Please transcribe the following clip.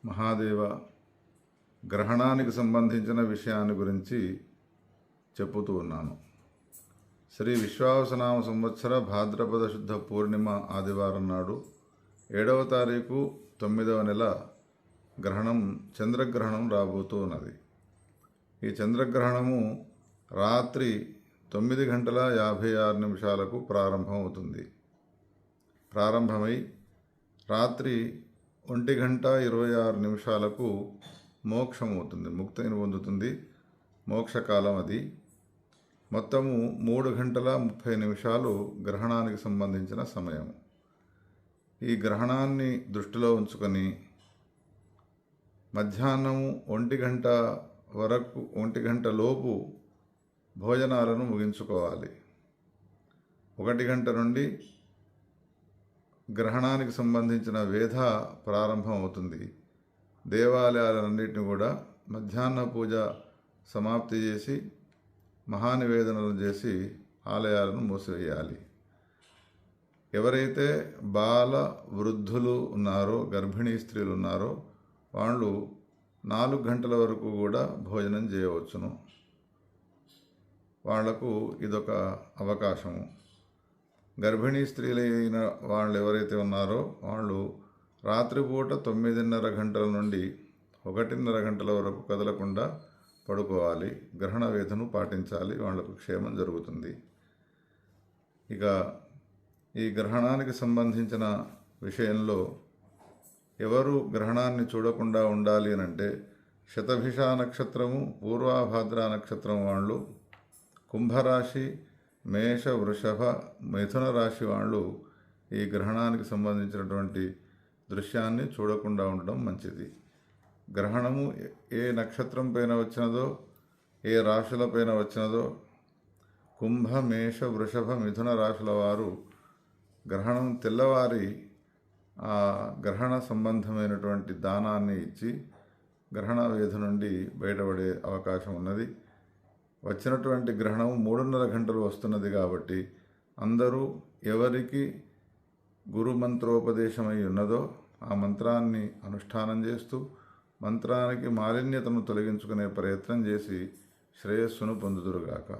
మహాదేవ గ్రహణానికి సంబంధించిన విషయాన్ని గురించి చెప్పుతూ ఉన్నాను. శ్రీ విశ్వావసనామ సంవత్సర భాద్రపద శుద్ధ పూర్ణిమ ఆదివారం నాడు 7వ తారీఖు 9వ నెల గ్రహణం చంద్రగ్రహణం రాబోతూ ఉన్నది. ఈ చంద్రగ్రహణము రాత్రి 9:56 ప్రారంభమవుతుంది. ప్రారంభమై రాత్రి 1:26 మోక్షమవుతుంది, ముక్తిని పొందుతుంది. మోక్షకాలం అది. మొత్తము 3:30 గ్రహణానికి సంబంధించిన సమయం. ఈ గ్రహణాన్ని దృష్టిలో ఉంచుకొని మధ్యాహ్నం 1 గంట లోపు భోజనాలను ముగించుకోవాలి. 1 గంట నుండి గ్రహణానికి సంబంధించిన వేద ప్రారంభం అవుతుంది. దేవాలయాలన్నింటినీ కూడా మధ్యాహ్న పూజ సమాప్తి చేసి మహానివేదనలు చేసి ఆలయాలను మూసివేయాలి. ఎవరైతే బాల వృద్ధులు ఉన్నారో, గర్భిణీ స్త్రీలు ఉన్నారో వాళ్ళు 4 గంటల వరకు కూడా భోజనం చేయవచ్చును. వాళ్లకు ఇదొక అవకాశము. గర్భిణీ స్త్రీలైన వాళ్ళు ఎవరైతే ఉన్నారో వాళ్ళు రాత్రిపూట 9:30 నుండి 1:30 గంటల వరకు కదలకుండా పడుకోవాలి. గ్రహణ వేదను పాటించాలి. వాళ్లకు క్షేమం జరుగుతుంది. ఇక ఈ గ్రహణానికి సంబంధించిన విషయంలో ఎవరు గ్రహణాన్ని చూడకుండా ఉండాలి అనంటే శతభిష నక్షత్రము, పూర్వాభాద్ర నక్షత్రం వాళ్ళు, కుంభరాశి, మేష, వృషభ, మిథున రాశి వాళ్ళు ఈ గ్రహణానికి సంబంధించినటువంటి దృశ్యాన్ని చూడకుండా ఉండడం మంచిది. గ్రహణము ఏ నక్షత్రం పైన వచ్చినదో, ఏ రాశుల పైన వచ్చినదో, కుంభ, మేష, వృషభ, మిథున రాశుల వారు గ్రహణం తెల్లవారి ఆ గ్రహణ సంబంధమైనటువంటి దానాన్ని ఇచ్చి గ్రహణ వేధి నుండి బయటపడే అవకాశం ఉన్నది. వచ్చినటువంటి గ్రహణం 3:30 గంటలు వస్తున్నది కాబట్టి అందరూ ఎవరికి గురు మంత్రోపదేశమై ఉన్నదో ఆ మంత్రాన్ని అనుష్ఠానం చేస్తూ మంత్రానికి మాలిన్యతను తొలగించుకునే ప్రయత్నం చేసి శ్రేయస్సును పొందుదురుగాక.